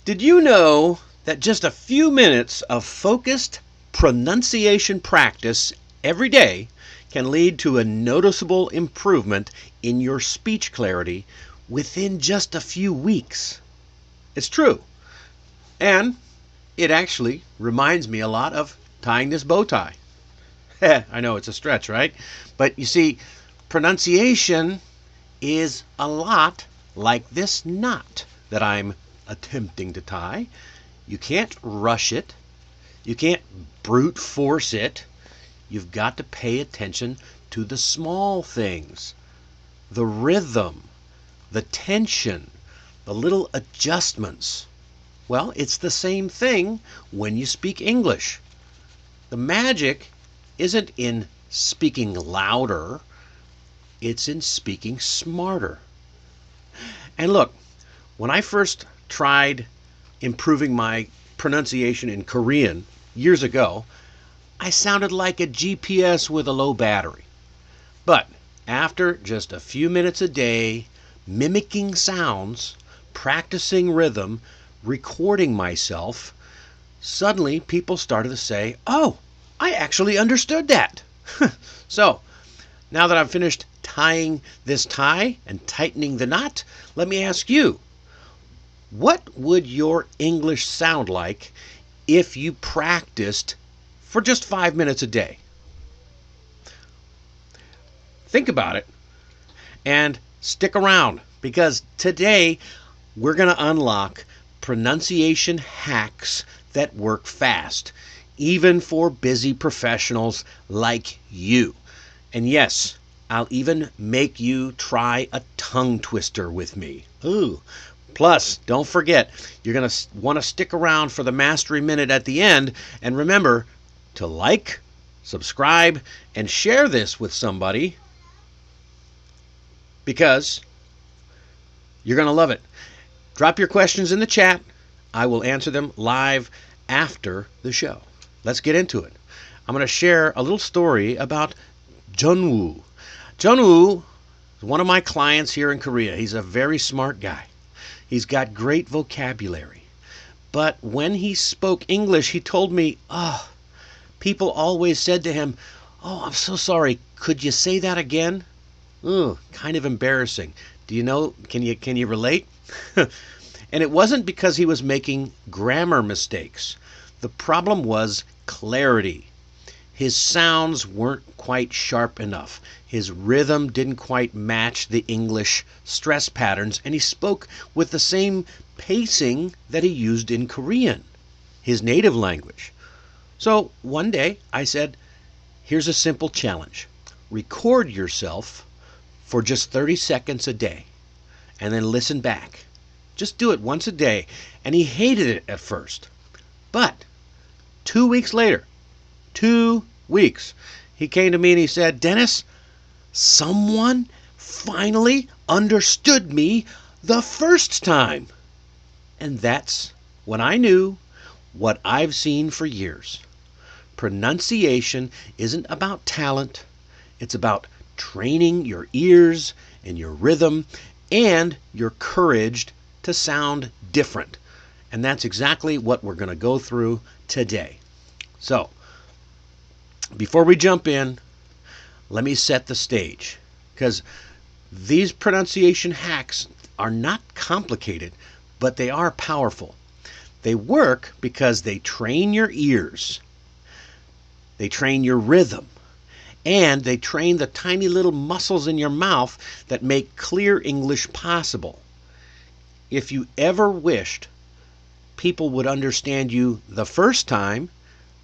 Did you know that just a few minutes of focused pronunciation practice every day can lead to a noticeable improvement in your speech clarity within just a few weeks? It's true. And it actually reminds me a lot of tying this bow tie. I know it's a stretch, right? But you see, pronunciation is a lot like this knot that I'm attempting to tie. You can't rush it. You can't brute force it. You've got to pay attention to the small things, the rhythm, the tension, the little adjustments. Well, it's the same thing when you speak English. The magic isn't in speaking louder, it's in speaking smarter. And look, when I first tried improving my pronunciation in Korean years ago, I sounded like a GPS with a low battery. But after just a few minutes a day, mimicking sounds, practicing rhythm, recording myself, suddenly people started to say, "Oh, I actually understood that." So, now that I've finished tying this tie and tightening the knot, let me ask you, what would your English sound like if you practiced for just 5 minutes a day? Think about it and stick around, because today we're going to unlock pronunciation hacks that work fast, even for busy professionals like you. And yes, I'll even make you try a tongue twister with me. Ooh. Plus, don't forget, you're going to want to stick around for the Mastery Minute at the end. And remember to like, subscribe, and share this with somebody, because you're going to love it. Drop your questions in the chat. I will answer them live after the show. Let's get into it. I'm going to share a little story about Junwoo. Junwoo is one of my clients here in Korea. He's a very smart guy. He's got great vocabulary. But when he spoke English, he told me, people always said to him, "Oh, I'm so sorry. Could you say that again?" Ooh, kind of embarrassing. Do you know, can you relate? And it wasn't because he was making grammar mistakes. The problem was clarity. His sounds weren't quite sharp enough. His rhythm didn't quite match the English stress patterns, and he spoke with the same pacing that he used in Korean, his native language. So one day I said, here's a simple challenge. Record yourself for just 30 seconds a day, and then listen back. Just do it once a day. And he hated it at first. But 2 weeks later, 2 weeks, he came to me and he said, "Dennis, someone finally understood me the first time." And that's when I knew what I've seen for years. Pronunciation isn't about talent. It's about training your ears and your rhythm and your courage to sound different. And that's exactly what we're going to go through today. So, before we jump in, let me set the stage, because these pronunciation hacks are not complicated, but they are powerful. They work because they train your ears, they train your rhythm, and they train the tiny little muscles in your mouth that make clear English possible. If you ever wished people would understand you the first time,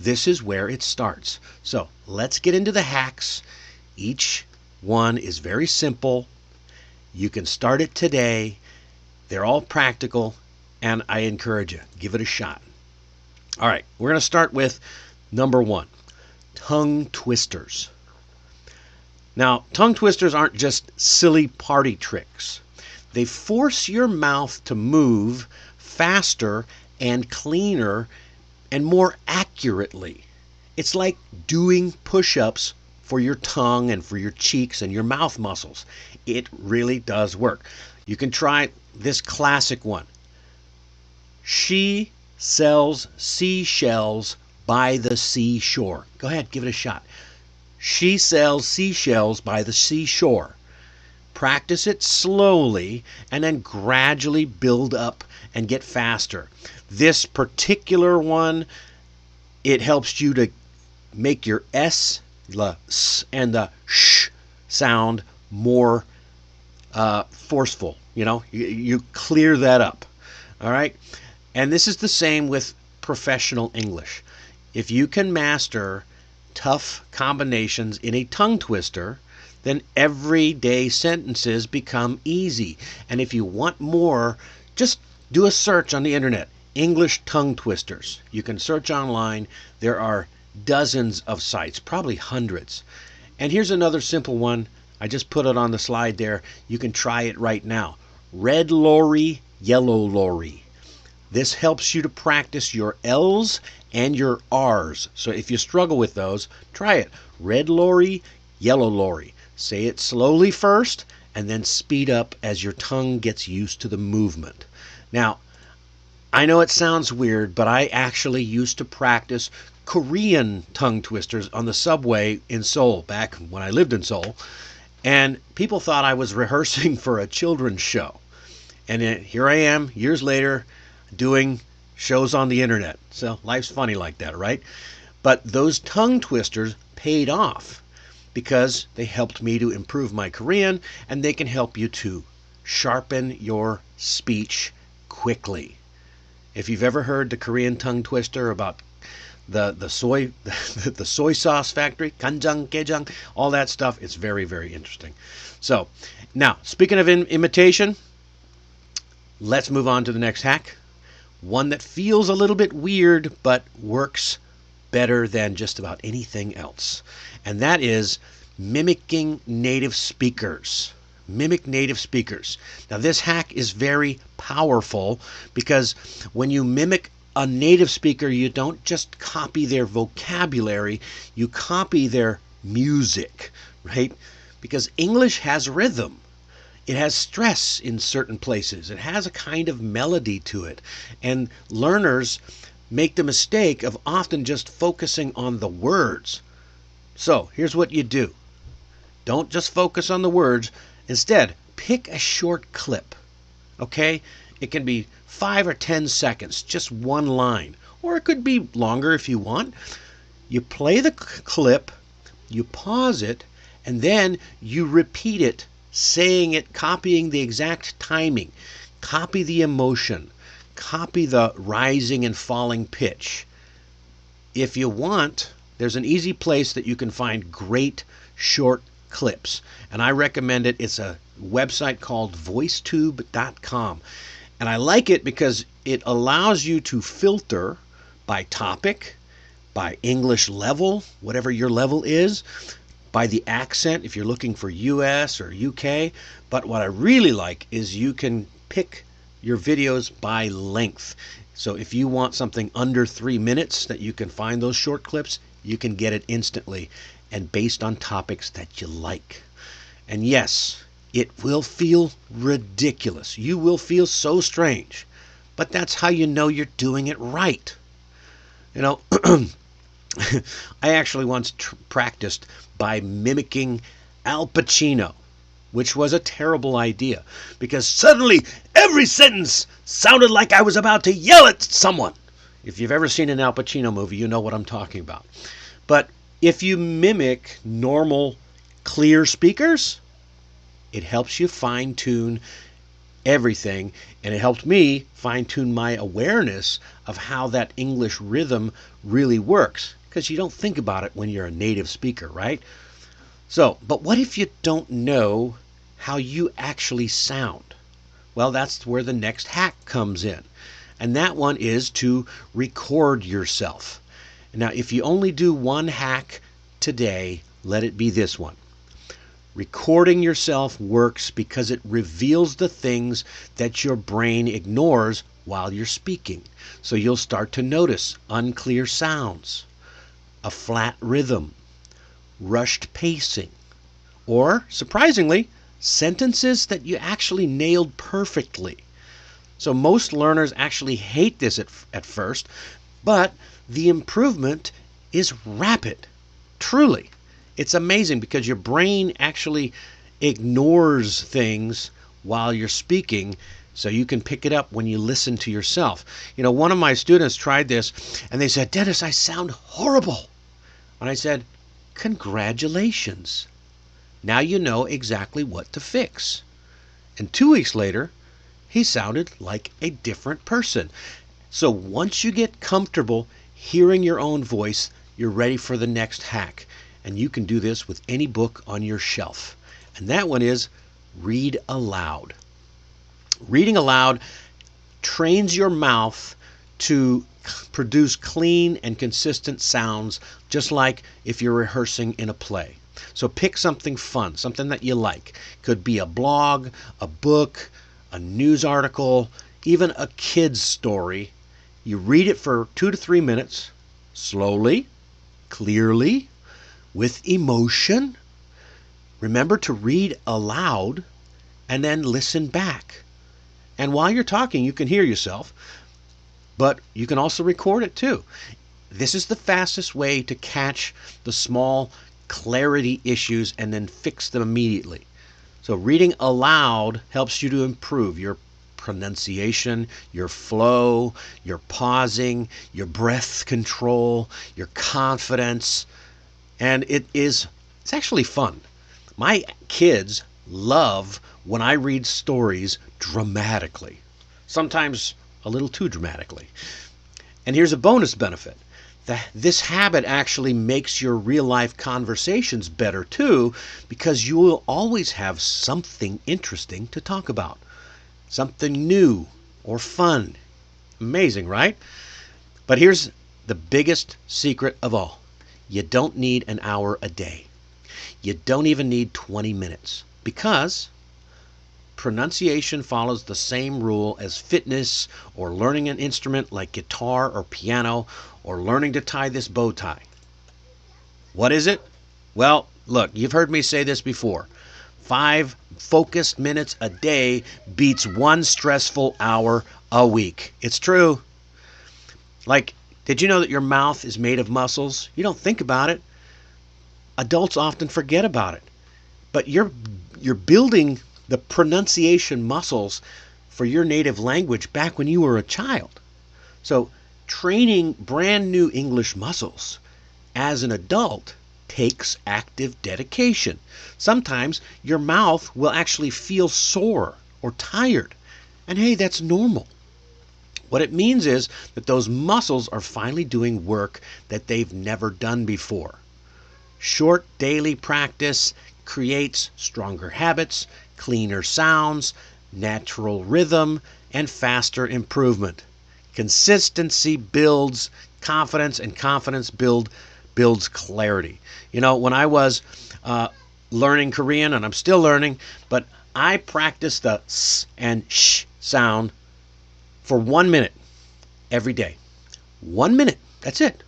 this is where it starts. So let's get into the hacks. Each one is very simple. You can start it today. They're all practical, and I encourage you, give it a shot. All right, we're going to start with number 1, tongue twisters. Now, tongue twisters aren't just silly party tricks. They force your mouth to move faster and cleaner and more accurately. It's like doing push-ups for your tongue and for your cheeks and your mouth muscles. It really does work. You can try this classic one. She sells seashells by the seashore. Go ahead, give it a shot. She sells seashells by the seashore. Practice it slowly and then gradually build up and get faster. This particular one, it helps you to make your S, the S, and the sh sound more forceful. You clear that up. All right? And this is the same with professional English. If you can master tough combinations in a tongue twister, then everyday sentences become easy. And if you want more, just do a search on the internet. English tongue twisters. You can search online. There are dozens of sites, probably hundreds. And here's another simple one. I just put it on the slide there. You can try it right now. Red lorry, yellow lorry. This helps you to practice your L's and your R's. So if you struggle with those, try it. Red lorry, yellow lorry. Say it slowly first and then speed up as your tongue gets used to the movement. Now, I know it sounds weird, but I actually used to practice Korean tongue twisters on the subway in Seoul back when I lived in Seoul. And people thought I was rehearsing for a children's show. And here I am, years later, doing shows on the internet. So life's funny like that, right? But those tongue twisters paid off because they helped me to improve my Korean, and they can help you to sharpen your speech quickly. If you've ever heard the Korean tongue twister about the soy the soy sauce factory, 간장, 게장, all that stuff, it's very, very interesting. So now, speaking of imitation, let's move on to the next hack. One that feels a little bit weird but works better than just about anything else. And that is mimicking native speakers. Mimic native speakers. Now this hack is very powerful because when you mimic a native speaker, you don't just copy their vocabulary, you copy their music, right? Because English has rhythm. It has stress in certain places. It has a kind of melody to it. And learners make the mistake of often just focusing on the words. So here's what you do. Don't just focus on the words. Instead, pick a short clip. Okay? It can be 5 or 10 seconds, just one line. Or it could be longer if you want. You play the clip, you pause it, and then you repeat it, saying it, copying the exact timing, copy the emotion, copy the rising and falling pitch. If you want, there's an easy place that you can find great short clips, and I recommend it. It's a website called voicetube.com, and I like it because it allows you to filter by topic, by English level, whatever your level is, by the accent if you're looking for US or UK. But what I really like is you can pick your videos by length. So if you want something under 3 minutes that you can find those short clips, you can get it instantly and based on topics that you like. And yes, it will feel ridiculous. You will feel so strange, but that's how you know you're doing it right. You know, I actually once practiced by mimicking Al Pacino, which was a terrible idea because suddenly every sentence sounded like I was about to yell at someone. If you've ever seen an Al Pacino movie, you know what I'm talking about. But if you mimic normal, clear speakers, it helps you fine-tune everything, and it helped me fine-tune my awareness of how that English rhythm really works, because you don't think about it when you're a native speaker, right? So, but what if you don't know how you actually sound? Well, that's where the next hack comes in, and that one is to record yourself. Now, if you only do one hack today, let it be this one. Recording yourself works because it reveals the things that your brain ignores while you're speaking. So you'll start to notice unclear sounds, a flat rhythm, rushed pacing, or, surprisingly, sentences that you actually nailed perfectly. So most learners actually hate this at first, but the improvement is rapid. Truly. It's amazing because your brain actually ignores things while you're speaking, so you can pick it up when you listen to yourself. One of my students tried this and they said, "Dennis, I sound horrible." And I said, "Congratulations. Now you know exactly what to fix." And 2 weeks later, he sounded like a different person. So once you get comfortable hearing your own voice, you're ready for the next hack. And you can do this with any book on your shelf. And that one is read aloud. Reading aloud trains your mouth to produce clean and consistent sounds, just like if you're rehearsing in a play. So pick something fun, something that you like. Could be a blog, a book, a news article, even a kid's story. You read it for 2 to 3 minutes, slowly, clearly, with emotion. Remember to read aloud and then listen back. And while you're talking, you can hear yourself, but you can also record it too. This is the fastest way to catch the small clarity issues and then fix them immediately. So reading aloud helps you to improve your pronunciation, your flow, your pausing, your breath control, your confidence, and it's actually fun. My kids love when I read stories dramatically, sometimes a little too dramatically. And here's a bonus benefit. This habit actually makes your real-life conversations better too, because you will always have something interesting to talk about, something new or fun. Amazing, right? But here's the biggest secret of all. You don't need an hour a day. You don't even need 20 minutes, because pronunciation follows the same rule as fitness or learning an instrument like guitar or piano or learning to tie this bow tie. What is it? Well, look, you've heard me say this before. 5 focused minutes a day beats 1 stressful hour a week. It's true. Like, did you know that your mouth is made of muscles? You don't think about it. Adults often forget about it. But you're building the pronunciation muscles for your native language back when you were a child. So training brand new English muscles as an adult takes active dedication. Sometimes your mouth will actually feel sore or tired. And hey, that's normal. What it means is that those muscles are finally doing work that they've never done before. Short daily practice creates stronger habits, cleaner sounds, natural rhythm, and faster improvement. Consistency builds confidence, and confidence builds clarity. When I was learning Korean, and I'm still learning, but I practiced the s and sh sound for 1 minute every day. 1 minute, that's it.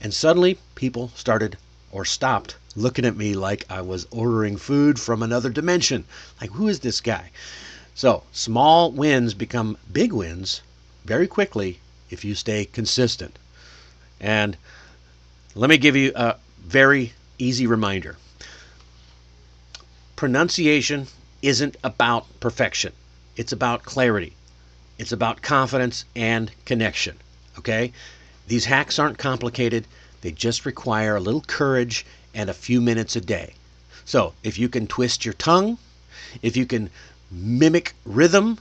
And suddenly people started or stopped looking at me like I was ordering food from another dimension. Like, who is this guy? So small wins become big wins very quickly if you stay consistent. And let me give you a very easy reminder. Pronunciation isn't about perfection. It's about clarity. It's about confidence and connection. Okay? These hacks aren't complicated. They just require a little courage and a few minutes a day. So if you can twist your tongue, if you can mimic rhythm,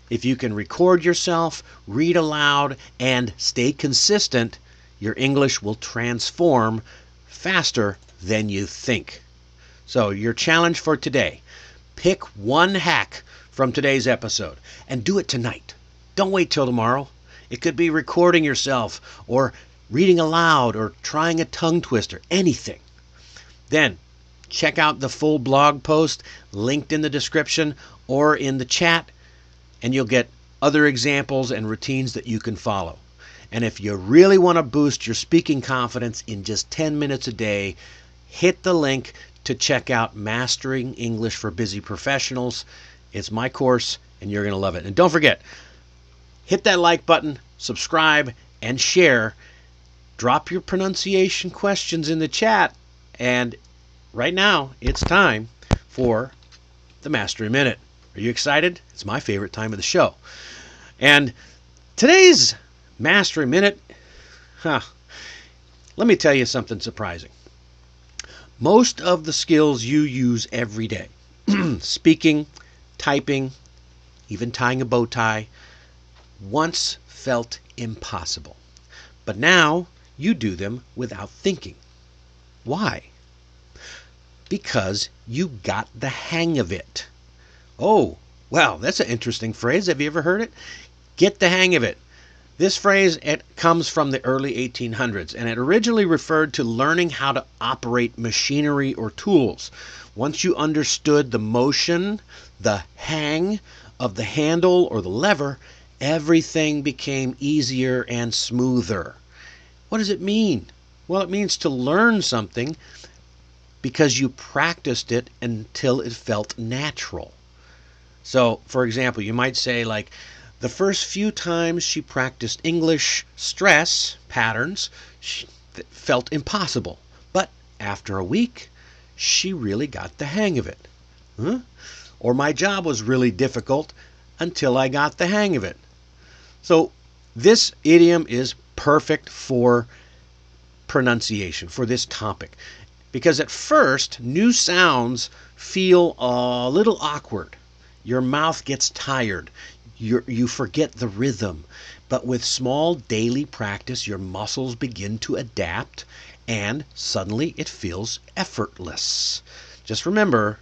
if you can record yourself, read aloud, and stay consistent, your English will transform faster than you think. So your challenge for today, pick one hack from today's episode and do it tonight. Don't wait till tomorrow. It could be recording yourself or reading aloud or trying a tongue twister, anything. Then check out the full blog post linked in the description or in the chat, and you'll get other examples and routines that you can follow. And if you really want to boost your speaking confidence in just 10 minutes a day, hit the link to check out Mastering English for Busy Professionals. It's my course, and you're going to love it. And don't forget, hit that like button, subscribe, and share. Drop your pronunciation questions in the chat. And right now, it's time for the Mastery Minute. Are you excited? It's my favorite time of the show. And today's Mastery Minute, let me tell you something surprising. Most of the skills you use every day, speaking, typing, even tying a bow tie, once felt impossible. But now you do them without thinking. Why? Because you got the hang of it. Oh, well, that's an interesting phrase. Have you ever heard it? Get the hang of it. This phrase, it comes from the early 1800s, and it originally referred to learning how to operate machinery or tools. Once you understood the motion, the hang of the handle or the lever, everything became easier and smoother. What does it mean? Well, it means to learn something because you practiced it until it felt natural. So, for example, you might say, like, the first few times she practiced English stress patterns, it felt impossible. But after a week, she really got the hang of it. Or my job was really difficult until I got the hang of it. So this idiom is perfect for pronunciation, for this topic. Because at first, new sounds feel a little awkward. Your mouth gets tired. You forget the rhythm. But with small daily practice, your muscles begin to adapt, and suddenly it feels effortless. Just remember,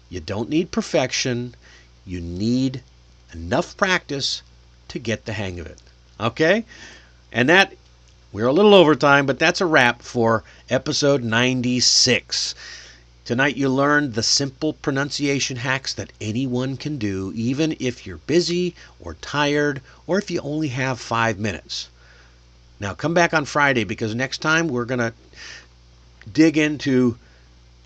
you don't need perfection. You need enough practice to get the hang of it. Okay? And that, we're a little over time, but that's a wrap for episode 96. Tonight you learned the simple pronunciation hacks that anyone can do, even if you're busy or tired or if you only have 5 minutes. Now come back on Friday, because next time we're going to dig into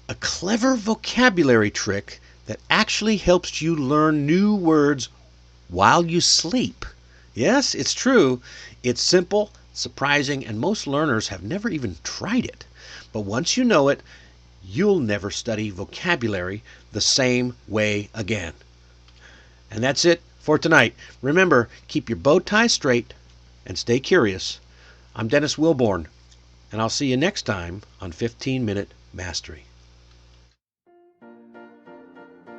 a clever vocabulary trick that actually helps you learn new words while you sleep. Yes, it's true. It's simple, surprising, and most learners have never even tried it. But once you know it, you'll never study vocabulary the same way again. And that's it for tonight. Remember, keep your bow tie straight and stay curious. I'm Dennis Wilborn, and I'll see you next time on 15-Minute Mastery.